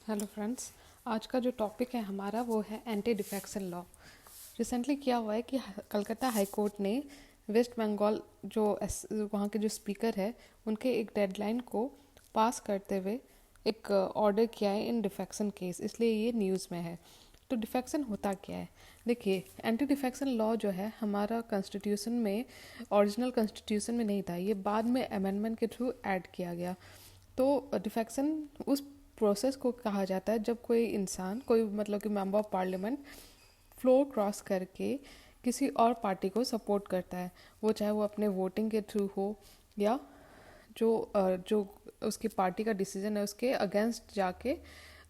Hello friends. आज का जो टॉपिक है हमारा वो है एंटी डिफेक्शन लॉ। रिसेंटली क्या हुआ है कि कलकत्ता हाई कोर्ट ने वेस्ट बंगाल वहाँ के जो स्पीकर है उनके एक डेडलाइन को पास करते हुए एक ऑर्डर किया है इन डिफेक्शन केस, इसलिए ये न्यूज़ में है। तो डिफेक्शन होता क्या है? देखिए, एंटी डिफेक्शन लॉ जो है हमारा कॉन्स्टिट्यूशन में, ओरिजिनल कॉन्स्टिट्यूशन में नहीं था, ये बाद में अमेंडमेंट के थ्रू ऐड किया गया। तो डिफेक्शन उस प्रोसेस को कहा जाता है जब कोई इंसान, कोई मतलब कि member of parliament floor cross करके किसी और पार्टी को सपोर्ट करता है, वो चाहे वो अपने वोटिंग के थ्रू हो या जो उसकी पार्टी का डिसीजन है उसके अगेंस्ट जाके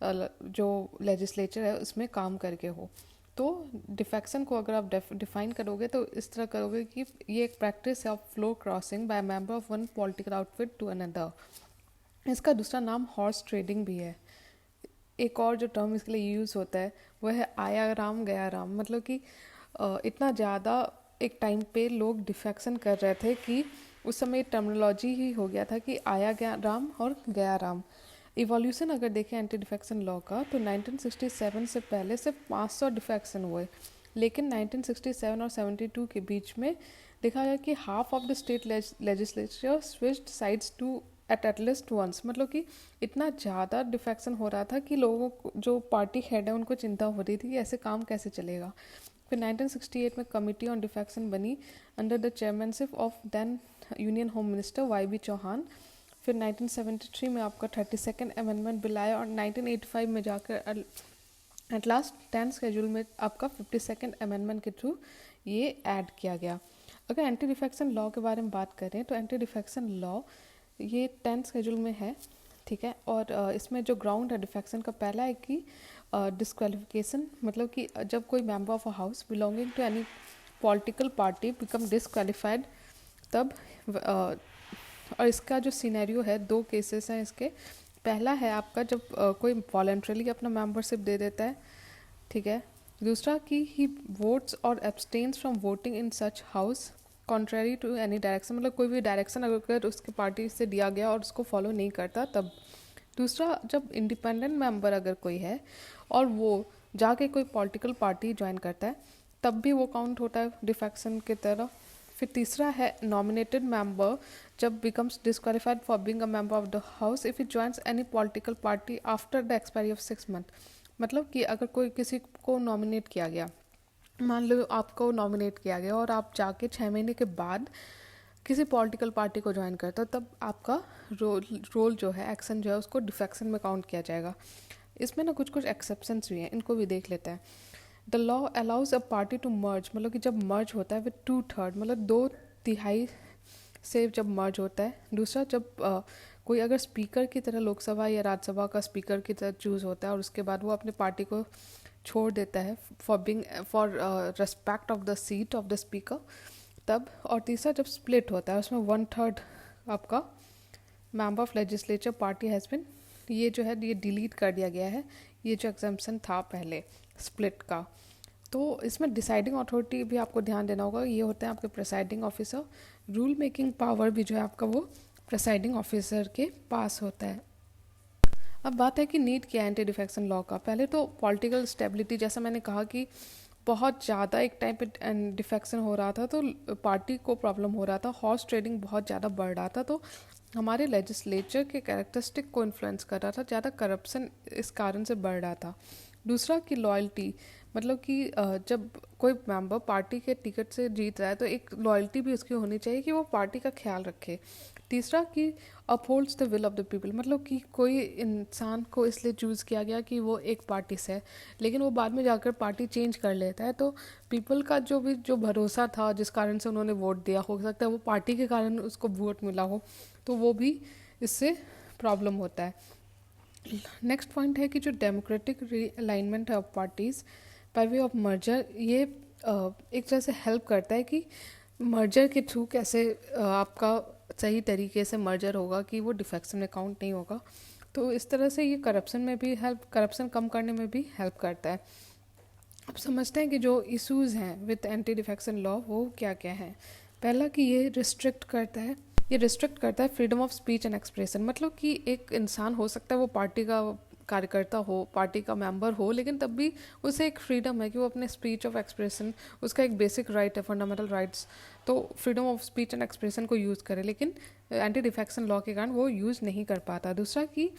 जो लेजिस्लेचर है उसमें काम करके हो। तो डिफेक्शन को अगर आप डिफाइन करोगे तो इस तरह करोगे कि ये एक प्रैक्टिस है of floor crossing by member of one political outfit to another. इसका दूसरा नाम हॉर्स ट्रेडिंग भी है। एक और जो टर्म इसके लिए यूज़ होता है वह है आया राम गया राम। मतलब कि इतना ज़्यादा एक टाइम पे लोग डिफेक्शन कर रहे थे कि उस समय टर्मिनोलॉजी ही हो गया था कि आया गया राम और गया राम। इवोल्यूशन अगर देखें एंटी डिफेक्शन लॉ का तो 1967 से पहले सिर्फ 500 डिफेक्शन हुए, लेकिन 1967 और 72 के बीच में देखा गया कि half of the state legislature switched sides to at least once. मतलब कि इतना ज़्यादा डिफेक्शन हो रहा था कि लोगों को, जो पार्टी हेड है, उनको चिंता हो रही थी कि ऐसे काम कैसे चलेगा। फिर 1968 में कमिटी ऑन डिफेक्शन बनी under the chairmanship of then union home minister Y B Chauhan. फिर 1973 में आपका 32nd अमेंडमेंट बिल आया और 1985 में जाकर एट लास्ट 10 शेड्यूल में आपका 52nd अमेंडमेंट के थ्रू ये ऐड किया गया। अगर एंटी डिफेक्शन लॉ के बारे में बात करें तो एंटी डिफेक्शन लॉ ये 10 शेड्यूल में है, ठीक है। और इसमें जो ग्राउंड है डिफेक्शन का, पहला है कि डिस्क्वालिफिकेशन, मतलब कि जब कोई member of a house belonging to any political party become disqualified, तब और इसका जो सिनेरियो है, दो केसेस हैं इसके। पहला है आपका जब कोई वॉलंटरीली अपना मेंबरशिप दे देता है, ठीक है। दूसरा कि ही वोट्स और abstains from voting in such house contrary to any direction, मतलब कोई भी डायरेक्शन अगर उसके पार्टी से दिया गया और उसको फॉलो नहीं करता तब। दूसरा, जब इंडिपेंडेंट मेंबर अगर कोई है और वो जाके कोई पॉलिटिकल पार्टी ज्वाइन करता है तब भी वो काउंट होता है डिफेक्शन की तरह। फिर तीसरा है नॉमिनेटेड मेंबर जब becomes disqualified for being a member of the house if he joins any political party after the expiry of 6 month. मतलब कि अगर कोई किसी को नॉमिनेट किया गया, मान लो आपको नॉमिनेट किया गया और आप जाके 6 महीने के बाद किसी पॉलिटिकल पार्टी को ज्वाइन करते हो, तब आपका रोल जो है, एक्शन जो है, उसको डिफेक्शन में काउंट किया जाएगा। इसमें ना कुछ कुछ एक्सेप्शंस भी हैं, इनको भी देख लेते हैं। The law allows a party to merge, मतलब कि जब मर्ज होता है विद 2/3, मतलब 2/3 से जब मर्ज होता है। दूसरा, जब कोई अगर स्पीकर की तरह लोकसभा या राज्यसभा का स्पीकर की तरह चूज़ होता है और उसके बाद वो अपने पार्टी को छोड़ देता है for respect of the seat of the speaker, तब। और तीसरा, जब स्प्लिट होता है, उसमें 1/3 आपका member of legislature party has been, ये जो है ये डिलीट कर दिया गया है, ये जो एग्जाम्पशन था पहले स्प्लिट का। तो इसमें डिसाइडिंग अथॉरिटी भी आपको ध्यान देना होगा, ये होते हैं आपके presiding officer. Rule making power भी जो है आपका वो प्रिसाइडिंग ऑफिसर के पास होता है। अब बात है कि नीड क्या है एंटी डिफेक्शन लॉ का। पहले तो पॉलिटिकल स्टेबिलिटी, जैसा मैंने कहा कि बहुत ज़्यादा एक टाइम पे डिफेक्शन हो रहा था तो पार्टी को प्रॉब्लम हो रहा था, हॉर्स ट्रेडिंग बहुत ज़्यादा बढ़ रहा था, तो हमारे लेजिस्लेचर के कैरेक्टरिस्टिक को इन्फ्लुएंस कर रहा था, ज़्यादा करप्शन इस कारण से बढ़ रहा था। दूसरा कि लॉयल्टी, मतलब कि जब कोई मेंबर पार्टी के टिकट से जीत रहा है तो एक लॉयल्टी भी उसकी होनी चाहिए कि वो पार्टी का ख्याल रखे। तीसरा कि upholds the will of the people, मतलब कि कोई इंसान को इसलिए चूज़ किया गया कि वो एक पार्टी से है, लेकिन वो बाद में जाकर पार्टी चेंज कर लेता है, तो पीपल का जो भरोसा था जिस कारण से उन्होंने वोट दिया, हो सकता है वो पार्टी के कारण उसको वोट मिला हो, तो वो भी इससे प्रॉब्लम होता है। नेक्स्ट पॉइंट है कि जो डेमोक्रेटिक रीअलाइनमेंट है of parties by way of merger, ये एक तरह से हेल्प करता है कि मर्जर के थ्रू कैसे आपका सही तरीके से मर्जर होगा कि वो डिफेक्शन में काउंट नहीं होगा। तो इस तरह से ये करप्शन कम करने में भी हेल्प करता है। अब समझते हैं कि जो इश्यूज़ हैं विद एंटी डिफेक्शन लॉ वो क्या क्या हैं। पहला कि ये रिस्ट्रिक्ट करता है freedom of speech and expression, मतलब कि एक इंसान हो सकता है वो पार्टी का कार्यकर्ता हो, पार्टी का मेंबर हो, लेकिन तब भी उसे एक फ्रीडम है कि वो अपने स्पीच ऑफ एक्सप्रेशन, उसका एक बेसिक राइट है, फंडामेंटल राइट्स, तो freedom of speech and expression को यूज़ करे, लेकिन एंटी डिफेक्शन लॉ के कारण वो यूज़ नहीं कर पाता। दूसरा कि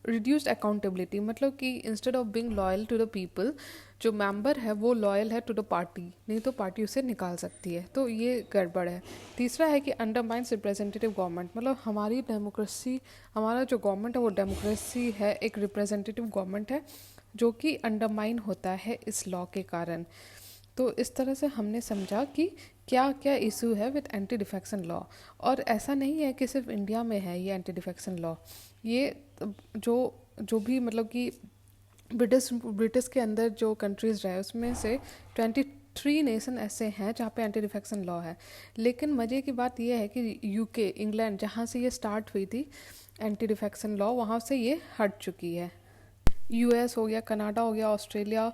रिड्यूस्ड अकाउंटेबिलिटी, मतलब कि instead of being loyal to the people, जो मेंबर है वो लॉयल है टू द पार्टी, नहीं तो पार्टी उसे निकाल सकती है, तो ये गड़बड़ है। तीसरा है कि अंडरमाइंस रिप्रेजेंटेटिव गवर्नमेंट, मतलब हमारी डेमोक्रेसी, हमारा जो गवर्नमेंट है वो डेमोक्रेसी है, एक रिप्रेजेंटेटिव गवर्नमेंट है, जो कि अंडरमाइन होता है इस लॉ के कारण। तो इस तरह से हमने समझा कि क्या क्या इशू है विद एंटी डिफेक्शन लॉ। और ऐसा नहीं है कि सिर्फ इंडिया में है ये एंटी डिफेक्शन लॉ, ये जो जो भी मतलब कि ब्रिटिश के अंदर जो कंट्रीज़ रहे उसमें से 23 नेशन ऐसे हैं जहाँ पे एंटी डिफेक्शन लॉ है। लेकिन मज़े की बात यह है कि यूके, इंग्लैंड, जहाँ से ये स्टार्ट हुई थी एंटी डिफेक्शन लॉ, वहाँ से ये हट चुकी है। यूएस हो गया, कनाडा हो गया, ऑस्ट्रेलिया,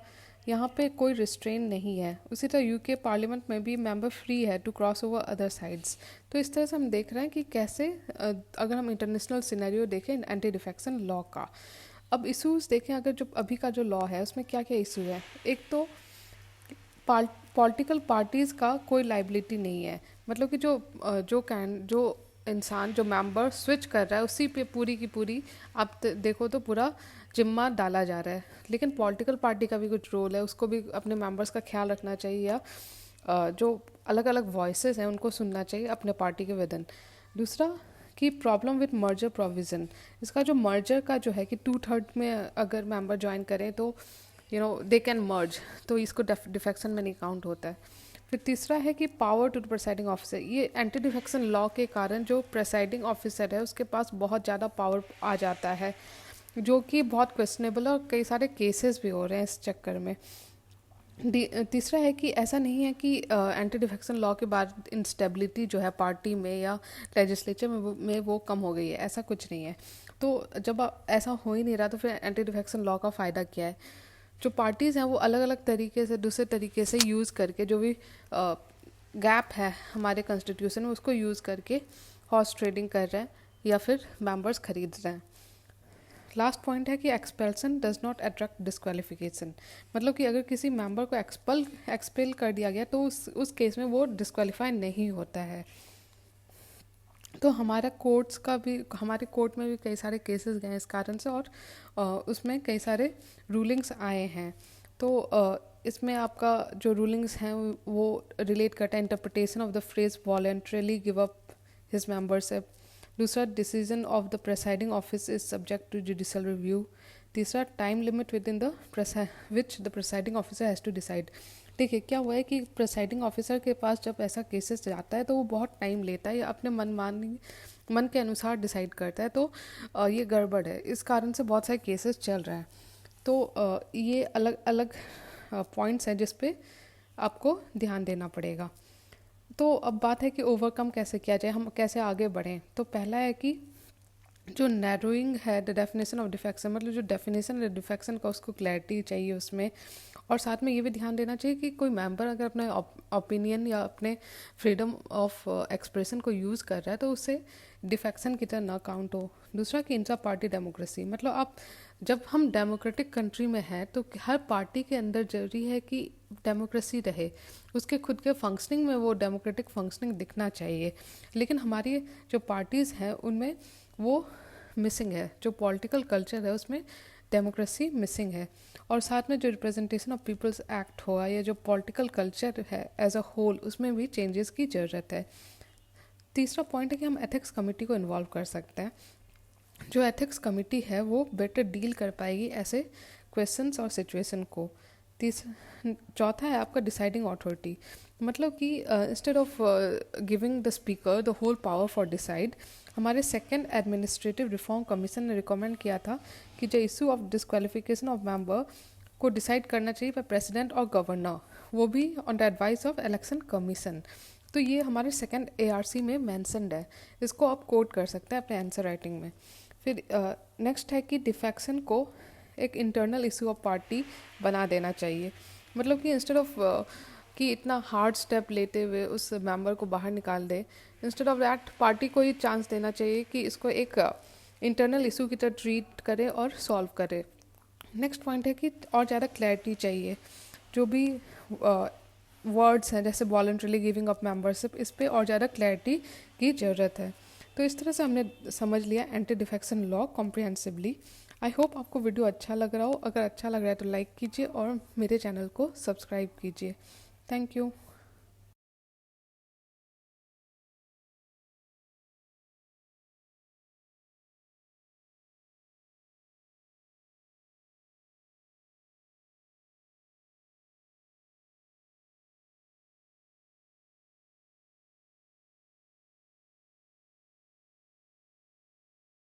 यहाँ पे कोई रिस्ट्रेन नहीं है। उसी तरह यूके पार्लियामेंट में भी मेंबर फ्री है to cross over other sides. तो इस तरह से हम देख रहे हैं कि कैसे अगर हम इंटरनेशनल सिनेरियो देखें एंटी डिफेक्शन लॉ का। अब इशूज़ देखें, अगर जो अभी का जो लॉ है उसमें क्या क्या इशू है। एक तो पॉलिटिकल पार्टीज़ का कोई लाइबिलिटी नहीं है, मतलब कि जो इंसान, जो मेंबर स्विच कर रहा है उसी पे पूरी की पूरी आप देखो तो पूरा जिम्मा डाला जा रहा है। लेकिन पॉलिटिकल पार्टी का भी कुछ रोल है, उसको भी अपने मेंबर्स का ख्याल रखना चाहिए, या जो अलग अलग वॉइसेस हैं उनको सुनना चाहिए अपने पार्टी के विदिन। दूसरा कि प्रॉब्लम विद मर्जर प्रोविज़न, इसका जो मर्जर का जो है कि 2/3 में अगर मेंबर ज्वाइन करें तो दे कैन मर्ज, तो इसको डिफेक्शन में नहीं काउंट होता है। फिर तीसरा है कि power to the presiding officer, ये एंटी डिफेक्शन लॉ के कारण जो प्रेसाइडिंग ऑफिसर है उसके पास बहुत ज़्यादा पावर आ जाता है, जो कि बहुत क्वेश्चनेबल है और कई सारे केसेस भी हो रहे हैं इस चक्कर में। तीसरा है कि ऐसा नहीं है कि एंटी डिफेक्शन लॉ के बाद इंस्टेबिलिटी जो है पार्टी में या लेजिस्लेचर में वो कम हो गई है, ऐसा कुछ नहीं है। तो जब ऐसा हो ही नहीं रहा तो फिर एंटी डिफेक्शन लॉ का फ़ायदा क्या है। जो पार्टीज़ हैं वो अलग अलग तरीके से, दूसरे तरीके से यूज़ करके, जो भी गैप है हमारे कॉन्स्टिट्यूशन में उसको यूज़ करके हॉर्स ट्रेडिंग कर रहे हैं या फिर मेंबर्स खरीद रहे हैं। लास्ट पॉइंट है कि expulsion does not attract disqualification, मतलब कि अगर किसी मेंबर को एक्सपेल कर दिया गया तो उस केस में वो डिस्क्वालीफाई नहीं होता है। तो हमारे कोर्ट में भी कई सारे केसेस गए इस कारण से, और उसमें कई सारे रूलिंग्स आए हैं। तो इसमें आपका जो रूलिंग्स हैं वो रिलेट करता है interpretation of the phrase voluntarily give up his membership. दूसरा, decision of the presiding office is subject to judicial review. तीसरा, time limit within the which the presiding officer has to decide. देखिए क्या हुआ है कि presiding officer के पास जब ऐसा केसेस जाता है तो वो बहुत टाइम लेता है या अपने मन के अनुसार डिसाइड करता है, तो ये गड़बड़ है। इस कारण से बहुत सारे केसेस चल रहे हैं। तो ये अलग अलग पॉइंट्स हैं जिस पे आपको ध्यान देना पड़ेगा। तो अब बात है कि ओवरकम कैसे किया जाए, हम कैसे आगे बढ़ें। तो पहला है कि जो नैरोइंग है द डेफिनेशन ऑफ डिफेक्शन, मतलब जो डेफिनेशन है डिफेक्शन का उसको क्लैरिटी चाहिए उसमें। और साथ में ये भी ध्यान देना चाहिए कि कोई मेंबर अगर अपने ओपिनियन या अपने फ्रीडम ऑफ एक्सप्रेशन को यूज़ कर रहा है तो उससे डिफेक्शन की तरह ना काउंट हो। दूसरा कि इंट्रा पार्टी डेमोक्रेसी, मतलब आप जब हम डेमोक्रेटिक कंट्री में हैं तो हर पार्टी के अंदर जरूरी है कि डेमोक्रेसी रहे, उसके खुद के फंक्शनिंग में वो डेमोक्रेटिक फंक्शनिंग दिखना चाहिए। लेकिन हमारी जो पार्टीज़ हैं उनमें वो मिसिंग है, जो पॉलिटिकल कल्चर है उसमें डेमोक्रेसी मिसिंग है। और साथ में जो रिप्रेजेंटेशन ऑफ पीपल्स एक्ट हुआ या जो पॉलिटिकल कल्चर है एज अ होल, उसमें भी चेंजेस की ज़रूरत है। तीसरा पॉइंट है कि हम एथिक्स कमेटी को इन्वॉल्व कर सकते हैं। जो एथिक्स कमेटी है वो बेटर डील कर पाएगी ऐसे क्वेश्चंस और सिचुएशन को। चौथा है आपका डिसाइडिंग अथॉरिटी, मतलब कि instead of giving the speaker the whole power for decide, हमारे सेकेंड एडमिनिस्ट्रेटिव रिफॉर्म कमीशन ने रिकमेंड किया था कि जो issue of disqualification of member को डिसाइड करना चाहिए बाय प्रेसिडेंट और गवर्नर, वो भी on the advice of election commission. तो ये हमारे सेकेंड ARC में मैंसनड है, इसको आप कोट कर सकते हैं अपने आंसर राइटिंग में। फिर नेक्स्ट है कि डिफेक्शन को एक इंटरनल इशू ऑफ पार्टी बना देना चाहिए, मतलब कि इंस्टेड ऑफ कि इतना हार्ड स्टेप लेते हुए उस मेंबर को बाहर निकाल दे, इंस्टेड ऑफ दैट पार्टी को ही चांस देना चाहिए कि इसको एक इंटरनल इशू की तरह ट्रीट करे और सॉल्व करे। नेक्स्ट पॉइंट है कि और ज़्यादा क्लैरिटी चाहिए। जो भी वर्ड्स हैं जैसे वॉलंटरीली गिविंग अप मेंबरशिप, इस पे और ज़्यादा क्लैरिटी की ज़रूरत है। तो इस तरह से हमने समझ लिया anti defection law comprehensively. I hope आपको वीडियो अच्छा लग रहा हो। अगर अच्छा लग रहा है तो लाइक कीजिए और मेरे चैनल को सब्सक्राइब कीजिए। Thank you.